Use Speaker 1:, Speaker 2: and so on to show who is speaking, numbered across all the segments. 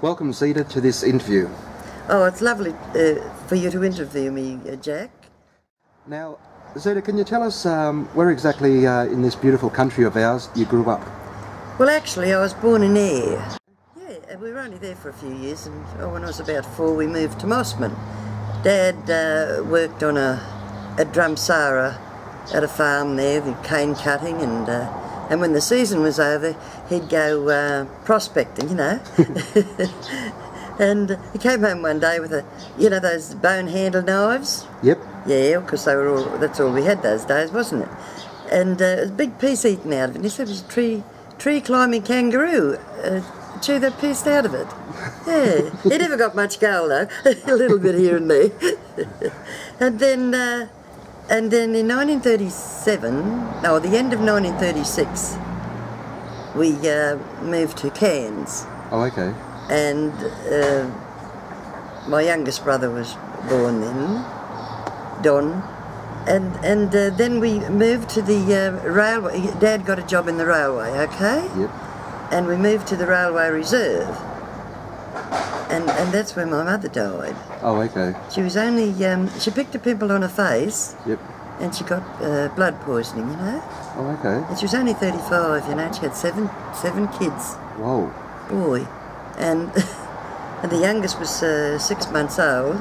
Speaker 1: Welcome, Zeta, to this interview.
Speaker 2: Oh, it's lovely for you to interview me, Jack.
Speaker 1: Now, Zeta, can you tell us where exactly in this beautiful country of ours you grew up?
Speaker 2: Well, actually, I was born in Ayr. Yeah, we were only there for a few years, and when I was about 4, we moved to Mossman. Dad worked on a drumsara at a farm there, the cane cutting, and when the season was over, he'd go prospecting, you know. And he came home one day with those bone-handled knives.
Speaker 1: Yep.
Speaker 2: Yeah, because that's all we had those days, wasn't it? And it was a big piece eaten out of it. And he said it was a tree-climbing kangaroo. Chew that piece out of it. Yeah, he never got much gold though, a little bit here and there. And then in 1937, no, the end of 1936, we moved to Cairns.
Speaker 1: Oh, okay.
Speaker 2: And my youngest brother was born then, Don, and then we moved to the railway. Dad got a job in the railway, okay?
Speaker 1: Yep.
Speaker 2: And we moved to the Railway Reserve, and that's where my mother died.
Speaker 1: Oh, okay.
Speaker 2: She was only, she picked a pimple on her face.
Speaker 1: Yep.
Speaker 2: And she got blood poisoning, you know.
Speaker 1: Oh, okay.
Speaker 2: And she was only 35, you know, and she had seven kids.
Speaker 1: Whoa.
Speaker 2: Boy. And the youngest was 6 months old,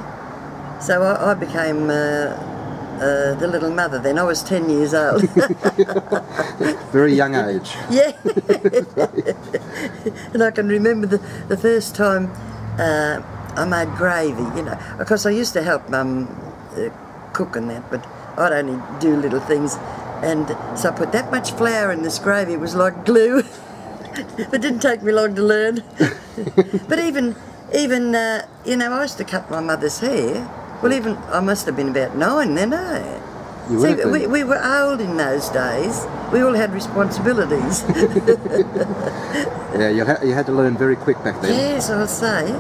Speaker 2: so I became the little mother then. I was 10 years old.
Speaker 1: Very young age.
Speaker 2: Yeah. And I can remember the first time I made gravy, you know, because I used to help Mum cook and that, but I'd only do little things, and so I put that much flour in this gravy, it was like glue. It didn't take me long to learn. But even you know, I used to cut my mother's hair. Well, even I must have been about 9 then, eh?
Speaker 1: You
Speaker 2: See,
Speaker 1: would have
Speaker 2: we were old in those days. We all had responsibilities.
Speaker 1: Yeah, you had to learn very quick back then.
Speaker 2: Yes, I'll say.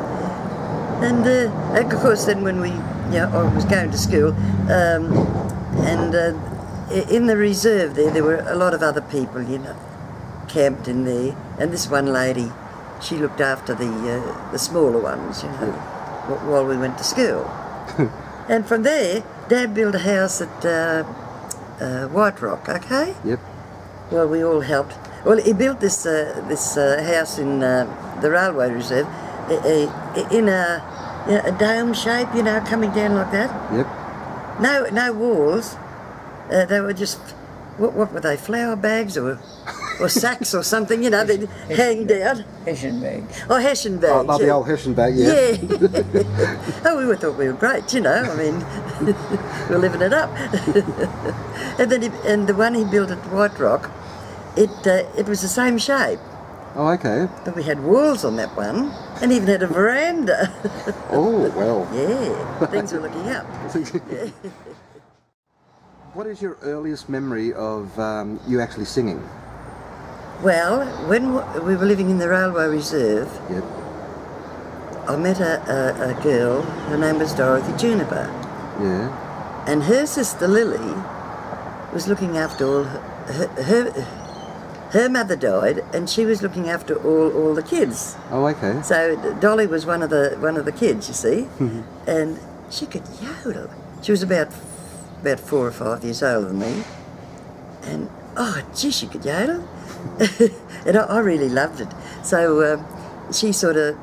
Speaker 2: And of course, then when I was going to school, and in the reserve there were a lot of other people, you know, camped in there. And this one lady, she looked after the smaller ones, you know, while we went to school. And from there, Dad built a house at White Rock, okay?
Speaker 1: Yep.
Speaker 2: Well, we all helped. Well, he built this house in the Railway Reserve in a dome shape, you know, coming down like that.
Speaker 1: Yep.
Speaker 2: No walls. They were just, what were they, flour bags or sacks or something, you know, they'd hang down.
Speaker 3: Hessian bags.
Speaker 2: Oh, Hessian bags.
Speaker 1: Oh, like the old Hessian bag, yeah.
Speaker 2: Yeah. Oh, we thought we were great, you know, I mean, we were living it up. And then the one he built at White Rock, it was the same shape.
Speaker 1: Oh, okay.
Speaker 2: But we had walls on that one, and even had a veranda.
Speaker 1: Oh, well.
Speaker 2: Yeah, things were looking up. Yeah.
Speaker 1: What is your earliest memory of you actually singing?
Speaker 2: Well, when we were living in the Railway Reserve,
Speaker 1: Yep.
Speaker 2: I met a girl, her name was Dorothy Juniper.
Speaker 1: Yeah.
Speaker 2: And her sister Lily was looking after all her mother died, and she was looking after all the kids.
Speaker 1: Oh, okay.
Speaker 2: So Dolly was one of the kids, you see, and she could yodel. She was about 4 or 5 years older than me, and oh, gee, she could yodel. And I really loved it. So she sort of,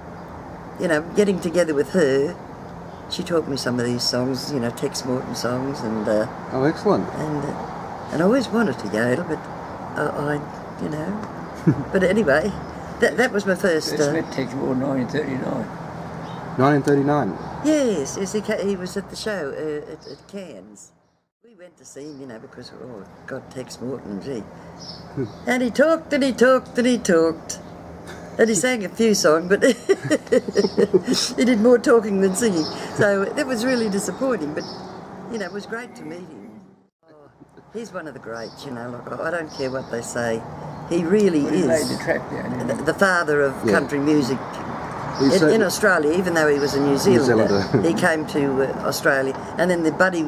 Speaker 2: you know, getting together with her, she taught me some of these songs, you know, Tex Morton songs, and
Speaker 1: Oh, excellent.
Speaker 2: and I always wanted to yodel, but I you know. But anyway, that was my first.
Speaker 3: First met Tex Morton 1939.
Speaker 1: 1939.
Speaker 2: Yes, he was at the show at Cairns. We went to see him, you know, because, oh, God, Tex Morton, gee. And he talked and he talked and he talked. And he sang a few songs, but he did more talking than singing. So that was really disappointing, but, you know, it was great to meet him. Oh, he's one of the greats, you know, like, I don't care what they say. He really is.
Speaker 3: He laid the track down.
Speaker 2: The father of country music. In Australia, even though he was a New Zealander, he came to Australia, and then the Buddy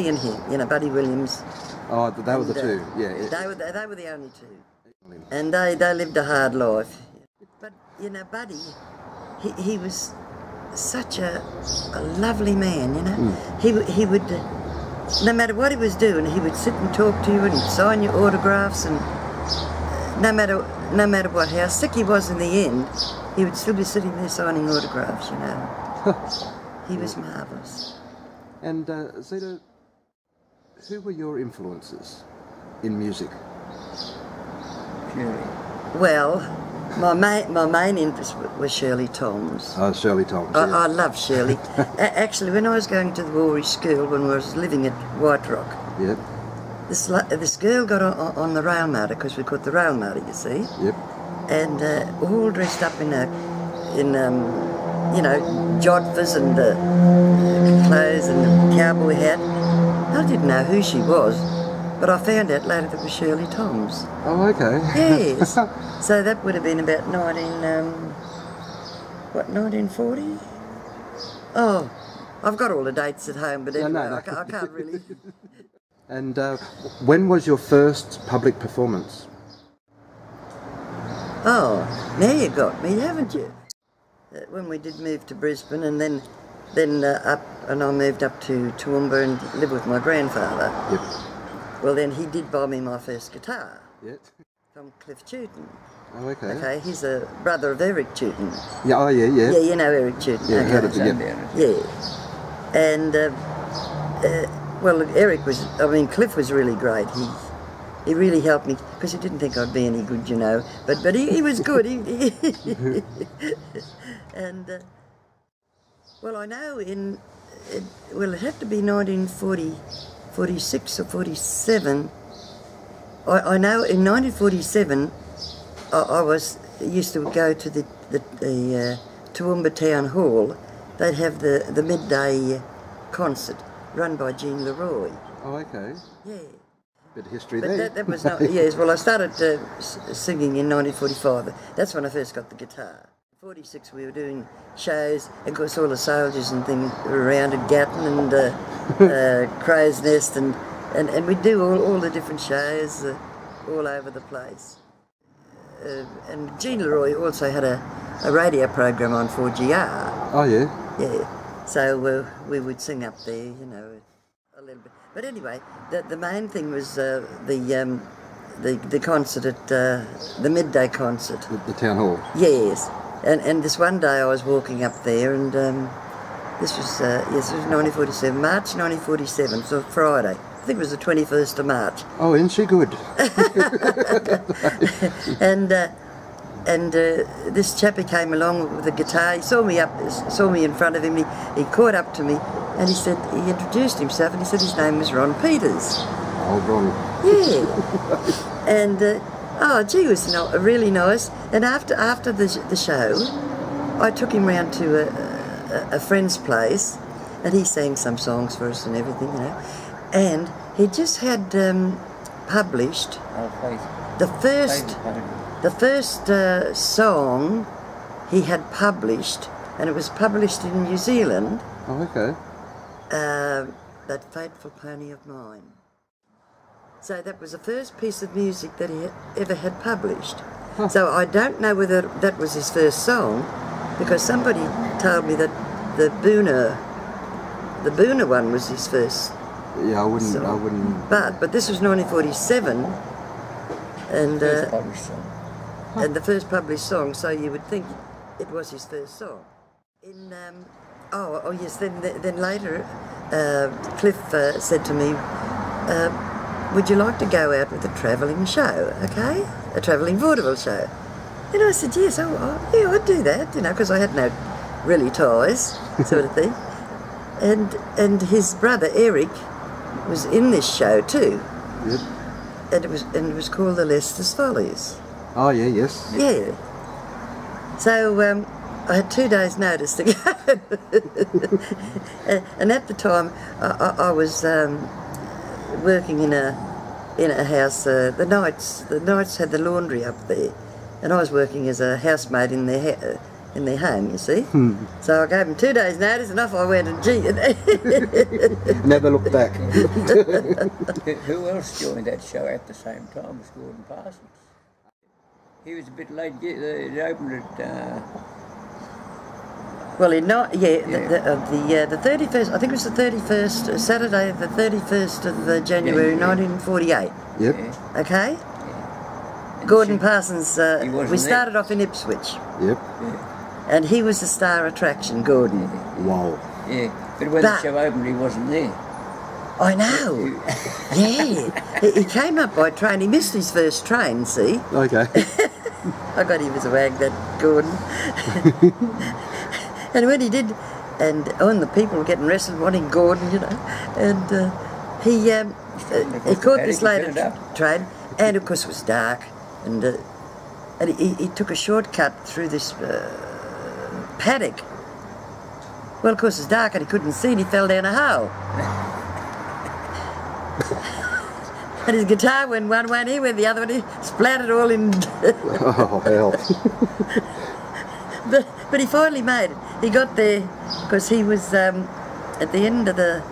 Speaker 2: and him, you know, Buddy Williams.
Speaker 1: Oh, they were the two, yeah.
Speaker 2: They were the only two, and they lived a hard life. But, you know, Buddy, he was such a lovely man, you know. He would, no matter what he was doing, he would sit and talk to you and he'd sign your autographs, and no matter what, how sick he was in the end, he would still be sitting there signing autographs, you know. He was marvellous.
Speaker 1: And Zeta, who were your influences in music?
Speaker 3: Shirley.
Speaker 2: Well, my main interest was Shirley Toms.
Speaker 1: Oh, Shirley Toms.
Speaker 2: I love Shirley. Actually, when I was going to the Warwick School, when I was living at White Rock,
Speaker 1: Yep.
Speaker 2: this girl got on the rail motor, because we caught the rail motor, you see.
Speaker 1: Yep.
Speaker 2: And all dressed up in you know, jodhpurs and clothes and a cowboy hat. I didn't know who she was, but I found out later that it was Shirley Toms.
Speaker 1: Oh, okay.
Speaker 2: Yes. So that would have been about 1940? Oh, I've got all the dates at home, but anyway,
Speaker 1: No.
Speaker 2: I can't really.
Speaker 1: And when was your first public performance?
Speaker 2: Oh, now you got me, haven't you? When we did move to Brisbane, and then I moved up to Toowoomba and lived with my grandfather.
Speaker 1: Yep.
Speaker 2: Well, then he did buy me my first guitar.
Speaker 1: Yep.
Speaker 2: From Cliff Tooten.
Speaker 1: Oh, okay.
Speaker 2: Okay, he's a brother of Eric Tooten.
Speaker 1: Yeah. Oh, yeah.
Speaker 2: Yeah, you know Eric Tooten.
Speaker 1: Yeah,
Speaker 2: okay.
Speaker 1: heard of it, yeah.
Speaker 2: Yeah. And well, Cliff was really great. He really helped me, because he didn't think I'd be any good, you know. But he was good. And well, I know it had to be 1946 or 47. I know in 1947 I used to go to the Toowoomba Town Hall. They'd have the midday concert run by Jean Leroy.
Speaker 1: Oh, okay.
Speaker 2: Yeah.
Speaker 1: Bit of history
Speaker 2: But
Speaker 1: there.
Speaker 2: that was not, yes, well I started singing in 1945. That's when I first got the guitar. 46 we were doing shows, of course all the soldiers and things were around at Gatton and Crow's Nest, and we'd do all the different shows all over the place. And Jean Leroy also had a radio program on 4GR.
Speaker 1: Oh, yeah.
Speaker 2: Yeah, so we would sing up there, you know, a little bit. But anyway, the main thing was the concert at the midday concert.
Speaker 1: The town hall.
Speaker 2: Yes, and this one day I was walking up there, and this was 1947, March 1947, so Friday. I think it was the 21st of March.
Speaker 1: Oh, isn't she good?
Speaker 2: And this chappie came along with a guitar. He saw me in front of him. He caught up to me, and he introduced himself, and he said his name was Ron Peters.
Speaker 1: Oh, Ron.
Speaker 2: Yeah. And oh, gee, it was really nice. And after the show, I took him round to a friend's place, and he sang some songs for us and everything, you know. And he just had published the first song he had published, and it was published in New Zealand.
Speaker 1: Oh, okay.
Speaker 2: That Fateful Pony of Mine. So that was the first piece of music that he ever had published. Huh. So I don't know whether that was his first song, because somebody told me that the Boona one was his first.
Speaker 1: Yeah, I wouldn't.
Speaker 2: But this was 1947, and and the first published song. So you would think it was his first song. In oh yes. Then later, Cliff said to me, "Would you like to go out with a travelling show? Okay, a travelling vaudeville show." And I said, "Yes. Oh yeah, I'd do that. You know, because I had no really ties, sort of thing." And his brother Eric was in this show too.
Speaker 1: Yep.
Speaker 2: And it was called The Leicester's Follies.
Speaker 1: Oh yeah, yes.
Speaker 2: Yeah. So I had 2 days' notice to go, and at the time I was working in a house. The Knights had the laundry up there, and I was working as a housemaid in their home, you see. So I gave them 2 days' notice, and off I went, and gee.
Speaker 1: Never looked back.
Speaker 3: Who else joined that show at the same time as Gordon Parsons? He was a bit late. It opened at.
Speaker 2: Well, the 31st, I think it was the 31st, Saturday, the 31st of January 1948.
Speaker 1: Yep.
Speaker 3: Yeah.
Speaker 2: Okay?
Speaker 3: Yeah.
Speaker 2: Gordon Parsons,
Speaker 3: He wasn't
Speaker 2: we started off in Ipswich,
Speaker 1: Yep.
Speaker 3: Yeah.
Speaker 2: and he was the star attraction, Gordon.
Speaker 1: Wow.
Speaker 3: Yeah. But when the show opened, he wasn't there.
Speaker 2: I know. Yeah. He came up by train. He missed his first train, see?
Speaker 1: Okay.
Speaker 2: I got him as a wag, that Gordon. And when he did, and the people were getting restless wanting Gordon, you know, and he caught this later train, and of course it was dark, and he took a shortcut through this paddock. Well, of course it's dark and he couldn't see, and he fell down a hole. And his guitar went one way and he went the other, and he splattered all in.
Speaker 1: Oh, hell.
Speaker 2: But he finally made it. He got there because he was at the end of the,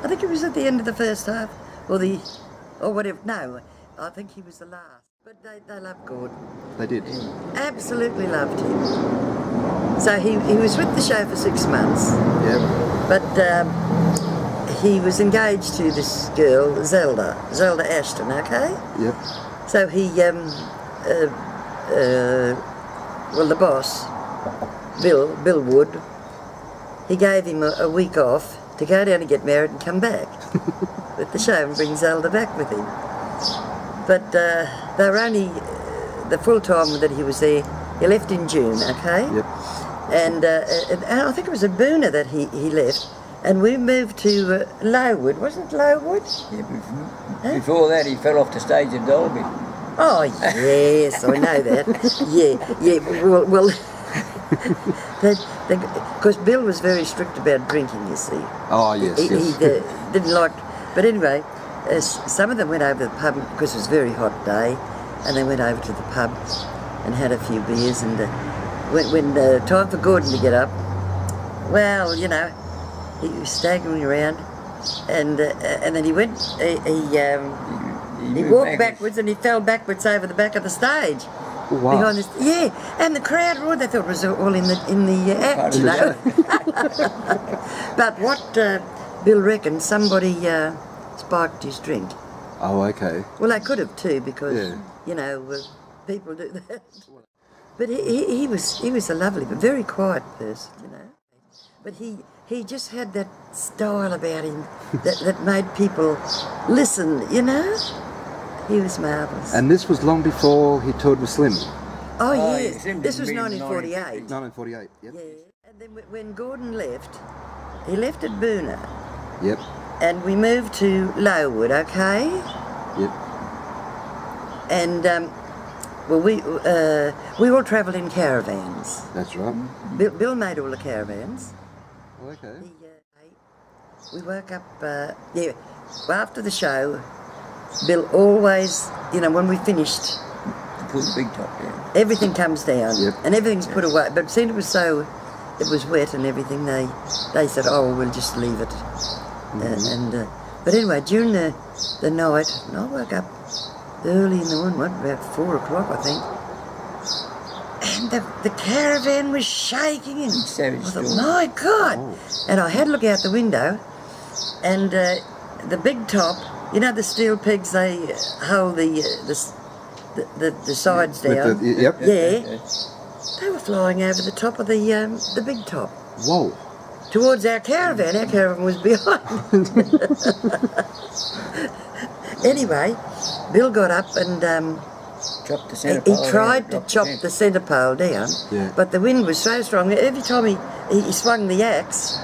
Speaker 2: I think it was at the end of the first half, or whatever. No, I think he was the last. But they loved Gordon.
Speaker 1: They did.
Speaker 2: Absolutely loved him. So he was with the show for 6 months.
Speaker 1: Yep.
Speaker 2: But he was engaged to this girl, Zelda Ashton, okay?
Speaker 1: Yep.
Speaker 2: So he, well, the boss, Bill Wood, he gave him a week off to go down and get married and come back with the show and bring Zelda back with him. But they were only, the full time that he was there, he left in June, okay?
Speaker 1: Yep.
Speaker 2: And I think it was a Boona that he left, and we moved to Lowood, wasn't it Lowood?
Speaker 3: Yeah, before that he fell off the stage at Dolby.
Speaker 2: Oh yes, I know that. Yeah. Well, because Bill was very strict about drinking, you see.
Speaker 1: Oh, yes,
Speaker 2: He
Speaker 1: yes.
Speaker 2: didn't like. But anyway, some of them went over to the pub because it was a very hot day, and they went over to the pub and had a few beers. And when time for Gordon to get up, well, you know, he was staggering around, and then he went. He walked backwards and he fell backwards over the back of the stage.
Speaker 1: Wow.
Speaker 2: Behind this, yeah, and the crowd roared. They thought it was all in the act, you know. But what Bill reckoned, somebody spiked his drink.
Speaker 1: Oh, okay.
Speaker 2: Well, they could have too, because you know people do that. But he was a lovely but very quiet person, you know. But he just had that style about him that made people listen, you know. He was marvellous.
Speaker 1: And this was long before he toured with Slim.
Speaker 2: Oh,
Speaker 3: Oh,
Speaker 2: yes.
Speaker 3: Slim
Speaker 2: This
Speaker 3: didn't
Speaker 2: was
Speaker 3: mean
Speaker 2: 1948.
Speaker 1: 1948, yep.
Speaker 2: Yeah. And then when Gordon left, he left at Boona,
Speaker 1: Yep,
Speaker 2: and we moved to Lowood, okay?
Speaker 1: yep.
Speaker 2: And well, we all travelled in caravans.
Speaker 1: That's right.
Speaker 2: Bill made all the caravans.
Speaker 1: Oh, okay.
Speaker 2: We woke up. Well, after the show, Bill always, you know, when we finished,
Speaker 3: Put the big top down.
Speaker 2: everything comes down,
Speaker 1: Yep.
Speaker 2: and everything's put away. But since it was it was wet and everything, they said, oh, well, we'll just leave it. But anyway, during the night, and I woke up early in the morning, about 4 o'clock, I think, and the caravan was shaking, and
Speaker 3: Savage
Speaker 2: I thought,
Speaker 3: storm.
Speaker 2: my God!
Speaker 1: Oh.
Speaker 2: And I had to look out the window, and the big top, you know, the steel pegs, they hold the sides down.
Speaker 1: With yep.
Speaker 2: Yeah. They were flying over the top of the big top.
Speaker 1: Whoa.
Speaker 2: Towards our caravan. Our caravan was behind. Anyway, Bill got up and
Speaker 3: Chopped the centre
Speaker 2: he
Speaker 3: pole
Speaker 2: tried
Speaker 3: down,
Speaker 2: to chop the centre pole down,
Speaker 1: Yeah.
Speaker 2: but the wind was so strong that every time he swung the axe,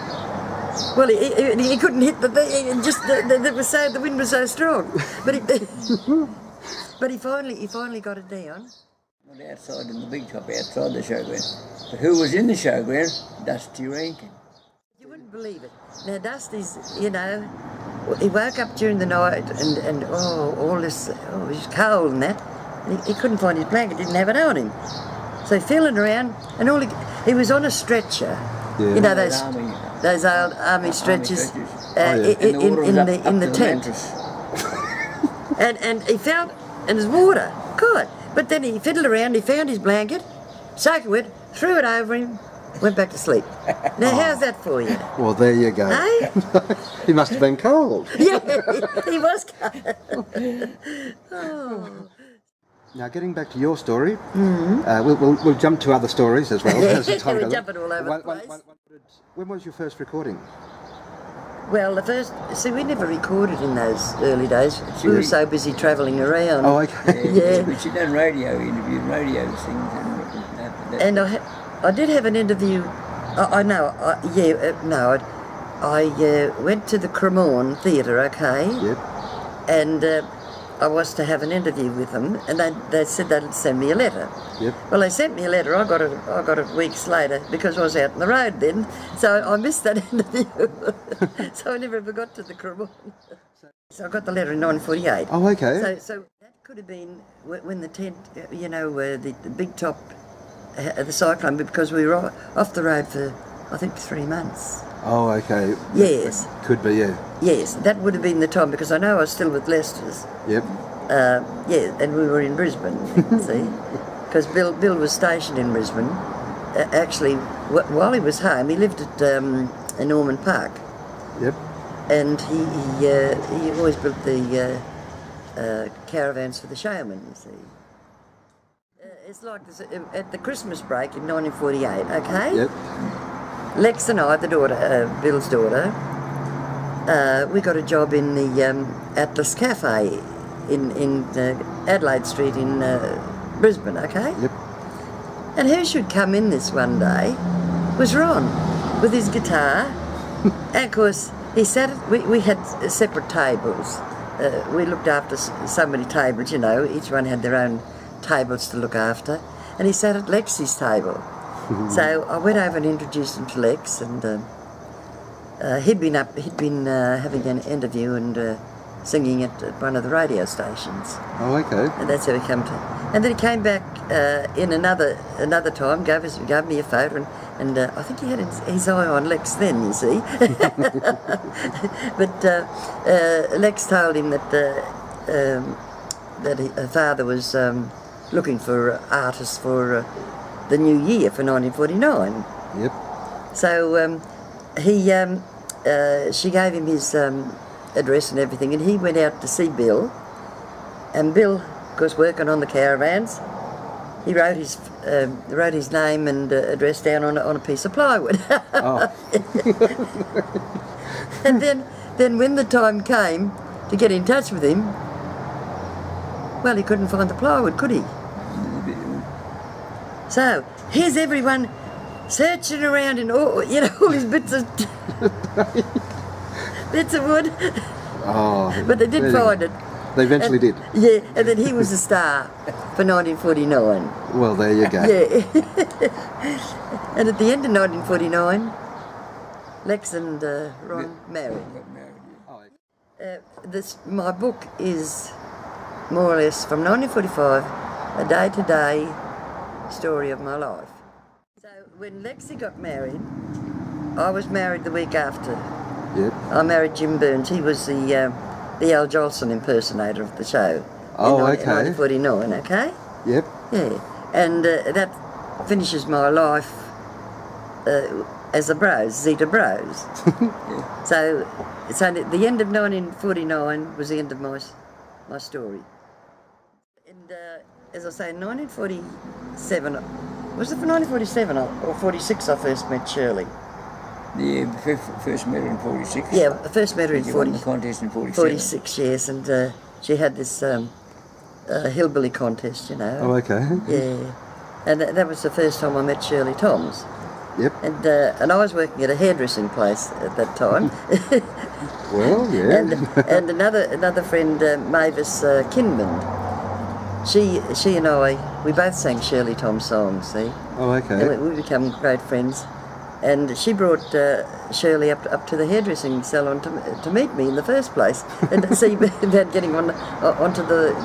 Speaker 2: well, he couldn't hit the thing. The wind was so strong. But he finally got it down.
Speaker 3: Not outside in the big top, outside the showground. But who was in the showground? Dusty Rankin.
Speaker 2: You wouldn't believe it. Now, Dusty's, you know, he woke up during the night and all this, it was cold and that. And he couldn't find his blanket, didn't have it on him. So feeling around, and he was on a stretcher.
Speaker 1: Yeah.
Speaker 2: You know,
Speaker 3: Army.
Speaker 2: those old army stretchers
Speaker 3: stretchers.
Speaker 2: in the tent.
Speaker 3: Mattress.
Speaker 2: And he felt, and there's water. God, But then he fiddled around, he found his blanket, soaking wet, threw it over him, went back to sleep. Now, how's that for you?
Speaker 1: Well, there you go.
Speaker 2: Eh?
Speaker 1: He must have been cold.
Speaker 2: Yeah, he was cold. Oh.
Speaker 1: Now, getting back to your story, we'll jump to other stories as well. As the time
Speaker 2: We're
Speaker 1: goes on.
Speaker 2: jumping all over the place.
Speaker 1: When was your first recording?
Speaker 2: Well, we never recorded in those early days. We were so busy travelling around.
Speaker 1: Oh, okay.
Speaker 2: Yeah.
Speaker 3: But she done radio interviews, radio things,
Speaker 2: And I did have an interview. I went to the Cremorne Theatre, okay?
Speaker 1: Yep.
Speaker 2: And I was to have an interview with them, and they said they'd send me a letter.
Speaker 1: Yep.
Speaker 2: Well, they sent me a letter. I got it weeks later because I was out on the road then, so I missed that interview. So I never ever got to the Cremorne. So I got the letter in 1948.
Speaker 1: Oh, okay.
Speaker 2: So that could have been when the tent, the big top, the cyclone, because we were off the road for, I think, 3 months.
Speaker 1: Oh, okay.
Speaker 2: Yes.
Speaker 1: Could be, yeah.
Speaker 2: Yes, that would have been the time, because I know I was still with Leicester's.
Speaker 1: Yep.
Speaker 2: And we were in Brisbane, see? Because Bill was stationed in Brisbane. Actually, while he was home, he lived at Norman Park.
Speaker 1: Yep.
Speaker 2: And he always built the caravans for the showmen, you see. It's like this, at the Christmas break in 1948, okay?
Speaker 1: Yep.
Speaker 2: Lex and I, the daughter, Bill's daughter, we got a job in the Atlas Cafe in Adelaide Street in Brisbane, okay?
Speaker 1: Yep.
Speaker 2: And who should come in this one day was Ron with his guitar. And of course, he sat, we had separate tables. We looked after so many tables, each one had their own tables to look after. And he sat at Lexi's table. So I went over and introduced him to Lex, and he'd been having an interview and singing at one of the radio stations.
Speaker 1: Oh, okay.
Speaker 2: And that's how he came to. And then he came back in another time, gave me a photo, and I think he had his eye on Lex then, you see. But Lex told him that her father was looking for artists for the new year for 1949.
Speaker 1: Yep.
Speaker 2: So she gave him his address and everything, and he went out to see Bill. And Bill, of course, working on the caravans, he wrote his name and address down on a piece of plywood.
Speaker 1: Oh.
Speaker 2: And then when the time came to get in touch with him, well, he couldn't find the plywood, could he? So here's everyone searching around in all his bits of wood.
Speaker 1: Oh.
Speaker 2: But they did find it.
Speaker 1: They eventually did.
Speaker 2: Yeah, and then he was a star for 1949.
Speaker 1: Well, there you go.
Speaker 2: Yeah. And at the end of 1949, Lex and Ron married.
Speaker 1: Oh,
Speaker 2: My book is more or less from 1945, a day-to-day story of my life. So when Lexi got married, I was married the week after.
Speaker 1: Yep.
Speaker 2: I married Jim Burns. He was the Al Jolson impersonator of the show.
Speaker 1: Oh,
Speaker 2: in
Speaker 1: okay.
Speaker 2: 1949, okay?
Speaker 1: Yep.
Speaker 2: Yeah. And that finishes my life as a Bros, Zeta Bros.
Speaker 3: Yeah.
Speaker 2: So the end of 1949 was the end of my story. And as I say, in 1947, was it for 1947 or 46 I first met Shirley?
Speaker 3: Yeah, first met her in 46.
Speaker 2: Yeah, I first met her in
Speaker 3: You won the contest in 47.
Speaker 2: 46, yes, and she had this hillbilly contest,
Speaker 1: Oh, okay.
Speaker 2: Yeah, and that was the first time I met Shirley Toms.
Speaker 1: Yep.
Speaker 2: And I was working at a hairdressing place at that time.
Speaker 1: Well, yeah.
Speaker 2: and another friend, Mavis Kinman, she and I, we both sang Shirley Toms songs, see?
Speaker 1: Oh, okay.
Speaker 2: And we become great friends. And she brought Shirley up to the hairdressing salon to meet me in the first place, and to see about getting onto the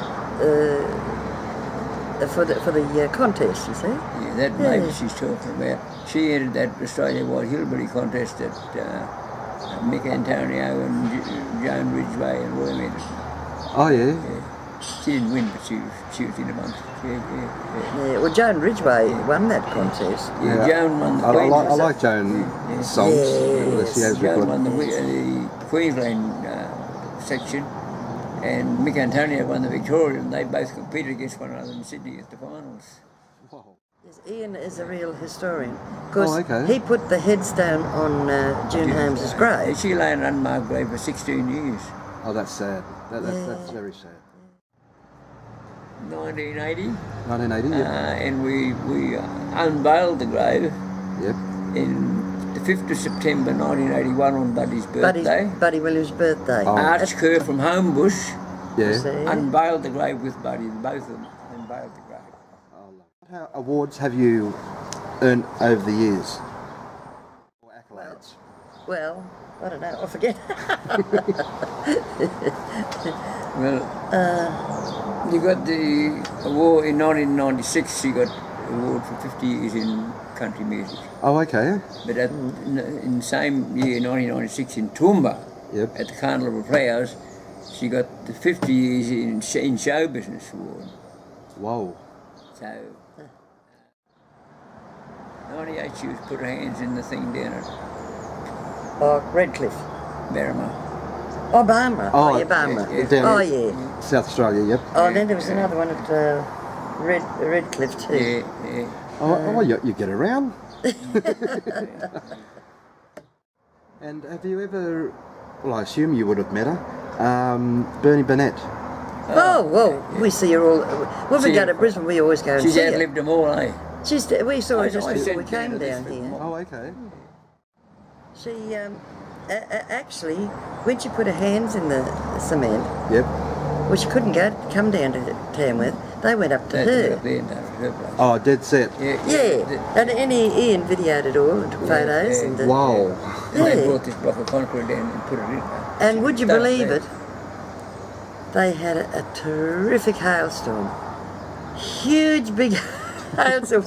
Speaker 2: for the contest. You see?
Speaker 3: Yeah, that Mavis she's talking about. She entered that Australia-wide hillbilly contest that Mick Antonio and Joan Ridgway and Roy entered.
Speaker 1: Oh, yeah.
Speaker 3: Yeah. She didn't win, but she was in amongst.
Speaker 2: Yeah, well, Joan Ridgway won that contest.
Speaker 3: Yeah, Joan won the
Speaker 1: I
Speaker 3: Queensland.
Speaker 1: like Joan's songs.
Speaker 2: Yes.
Speaker 1: She has
Speaker 3: Joan
Speaker 1: recorded.
Speaker 3: won the Queensland section, and Mick Antonio won the Victorian. They both competed against one another in Sydney at the finals.
Speaker 1: Wow.
Speaker 2: Yes, Ian is a real historian. Because
Speaker 1: okay.
Speaker 2: he put the headstone on June Holmes's grave.
Speaker 3: She lay in an unmarked grave for 16 years.
Speaker 1: Oh, that's sad. That's very sad.
Speaker 3: 1980.
Speaker 1: 1980, yep.
Speaker 3: And we unveiled the grave
Speaker 1: Yep.
Speaker 3: in the 5th of September 1981 on Buddy's birthday.
Speaker 2: Buddy Williams' birthday.
Speaker 1: Oh.
Speaker 3: Arch Kerr from Homebush
Speaker 1: Yeah.
Speaker 2: See?
Speaker 3: unveiled the grave with Buddy, both of them unveiled the grave.
Speaker 1: What awards have you earned over the years? Or accolades?
Speaker 2: Well, I don't know, I forget.
Speaker 3: Well, you got the award in 1996. You got award for 50 years in country music.
Speaker 1: Oh, okay.
Speaker 3: But in the same year, 1996, in Toowoomba,
Speaker 1: Yep.
Speaker 3: at the Carnival of Flowers, she got the 50 years in show business award.
Speaker 1: Whoa.
Speaker 3: So, 98, she was put her hands in the thing down at
Speaker 2: Oh, Redcliffe.
Speaker 3: Berrima.
Speaker 2: Oh, Barmera.
Speaker 1: Oh,
Speaker 2: Oh, yeah, Barmera.
Speaker 3: yeah,
Speaker 1: down
Speaker 2: Oh,
Speaker 1: in
Speaker 2: yeah.
Speaker 1: South Australia, yep.
Speaker 2: Oh, then there was another one at Redcliffe too.
Speaker 3: Yeah.
Speaker 1: Oh, you get around. And have you ever, well, I assume you would have met her, Bernie Burnett.
Speaker 2: Oh, well, we see her all. When we
Speaker 3: See
Speaker 2: go
Speaker 3: her-
Speaker 2: to Brisbane, we always go and
Speaker 3: She's
Speaker 2: see her.
Speaker 3: outlived them all, eh?
Speaker 2: We saw her
Speaker 3: I
Speaker 2: just before
Speaker 3: sent
Speaker 2: we came
Speaker 3: her this
Speaker 2: down
Speaker 3: bit
Speaker 2: here.
Speaker 3: more.
Speaker 1: Oh, okay.
Speaker 2: She actually, when she put her hands in the cement,
Speaker 1: Yep.
Speaker 2: well, she couldn't come down to Tamworth. They went up to
Speaker 3: They put
Speaker 2: her.
Speaker 3: up there and down at her place.
Speaker 1: Oh, dead set.
Speaker 2: Yeah, and Ian videoed it all and took photos.
Speaker 3: yeah.
Speaker 2: And,
Speaker 1: Wow.
Speaker 3: They
Speaker 2: Yeah.
Speaker 3: brought this block of concrete down and put it in.
Speaker 2: and would you
Speaker 3: Stuff
Speaker 2: believe
Speaker 3: there.
Speaker 2: it? They had a terrific hailstorm. Huge, big hailstorm.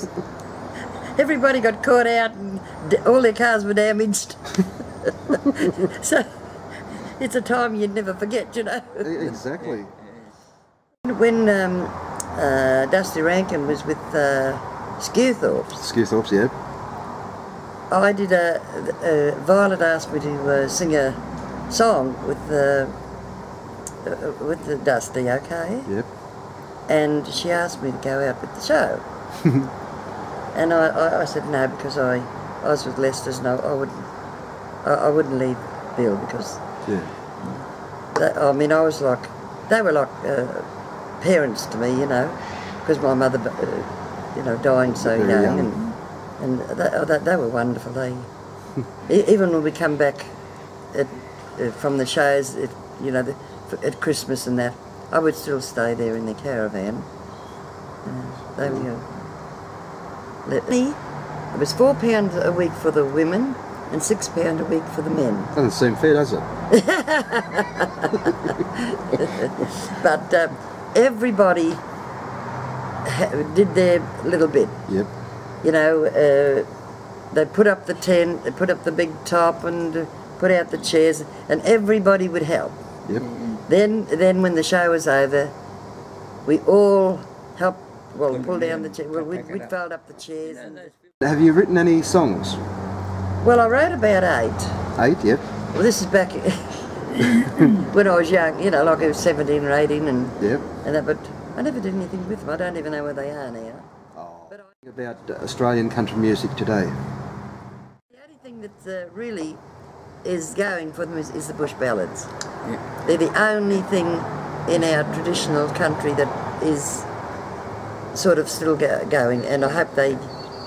Speaker 2: Everybody got caught out and all their cars were damaged. So it's a time you'd never forget, you know.
Speaker 1: Exactly.
Speaker 2: When Dusty Rankin was with Skewthorpe's,
Speaker 1: Skewthorpe's, yep.
Speaker 2: I did Violet asked me to sing a song with the Dusty, okay?
Speaker 1: Yep.
Speaker 2: And she asked me to go out with the show. And I said no, because I was with Leicester's and I wouldn't leave Bill because
Speaker 1: Yeah.
Speaker 2: I mean I was like, they were like parents to me, you know, because my mother, you know, dying so
Speaker 1: Very
Speaker 2: young,
Speaker 1: young.
Speaker 2: and they were wonderful. They even when we come back from the shows, you know, at Christmas and that, I would still stay there in the caravan. They were. It was £4 a week for the women and £6 a week for the men.
Speaker 1: Doesn't seem fair, does it?
Speaker 2: But everybody did their little bit.
Speaker 1: Yep.
Speaker 2: You know, they put up the tent, they put up the big top and put out the chairs, and everybody would help.
Speaker 1: Yep.
Speaker 2: Then when the show was over, we all helped, well, pull down the chairs. Well, we'd fold up the chairs.
Speaker 1: Have you written any songs?
Speaker 2: Well, I wrote about 8.
Speaker 1: 8, yep.
Speaker 2: Well, this is back when I was young, you know, like I was 17 or 18 and
Speaker 1: Yep.
Speaker 2: that, but I never did anything with them. I don't even know where they are now.
Speaker 1: Oh.
Speaker 2: But
Speaker 1: About Australian country music today.
Speaker 2: the only thing that really is going for them is the bush ballads.
Speaker 3: Yeah.
Speaker 2: They're the only thing in our traditional country that is sort of still going, and I hope they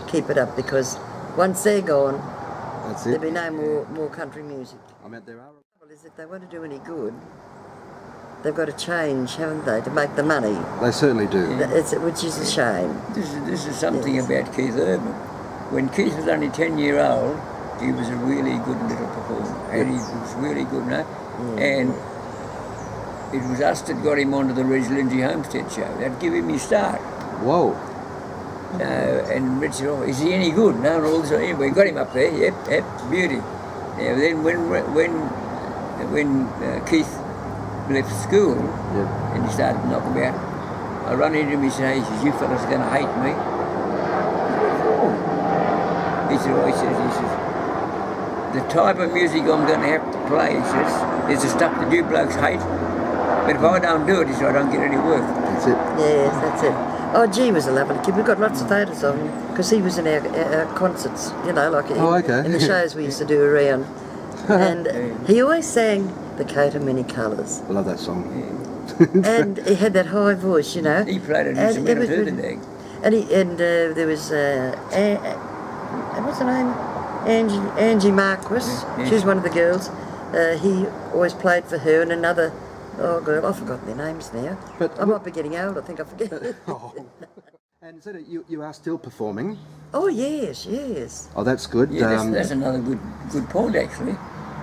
Speaker 2: keep it up, because once they're gone,
Speaker 1: That's
Speaker 2: there'll
Speaker 1: it.
Speaker 2: be no more country music.
Speaker 1: I mean, there are.
Speaker 2: Well, is if they want to do any good, they've got to change, haven't they, to make the money?
Speaker 1: They certainly do.
Speaker 2: Which is a shame.
Speaker 3: This is something
Speaker 2: Yes.
Speaker 3: about Keith Urban. When Keith was only 10-year-old, he was a really good little performer, and he was really good, no? And it was us that got him onto the Reg Lindsay Homestead show. That'd give him his start.
Speaker 1: Whoa.
Speaker 3: And Reg said, "Oh, is he any good?" No, and all this. Anyway, got him up there. Yep, beauty. Now then, when Keith left school
Speaker 1: Yeah.
Speaker 3: and he started knocking about, I run into him, he says, you fellas are going to hate me. He said, oh, he says, the type of music I'm going to have to play, he says, is the stuff that you blokes hate. But if I don't do it, he said, I don't get any work.
Speaker 1: That's it.
Speaker 2: Yes, that's it. Oh, G was a lovely kid. We've got lots of photos of him because he was in our concerts, you know, like in the shows we used to do around. And he always sang The Coat of Many Colours.
Speaker 1: I love that song.
Speaker 2: And he had that high voice, you know.
Speaker 3: He played an instrumental too, didn't he?
Speaker 2: And there was, what's her name? Angie Marquis.
Speaker 3: Yeah.
Speaker 2: She was one of the girls. He always played for her and another, oh girl, I've forgotten their names now.
Speaker 1: But
Speaker 2: I might be getting old, I think I forget.
Speaker 1: Oh. And Zeta, you are still performing?
Speaker 2: Oh yes, yes.
Speaker 1: Oh, that's good.
Speaker 3: Yeah, that's another good point actually.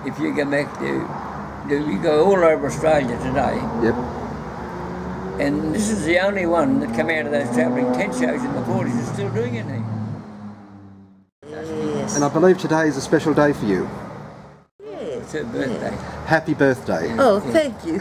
Speaker 3: If you go back to you go all over Australia today,
Speaker 1: Yep.
Speaker 3: and this is the only one that came out of those travelling tent shows in the 40s is still doing it now.
Speaker 2: Yes.
Speaker 1: And I believe today is a special day for you.
Speaker 2: Yes.
Speaker 3: It's her birthday.
Speaker 1: Happy birthday.
Speaker 2: Oh, thank you.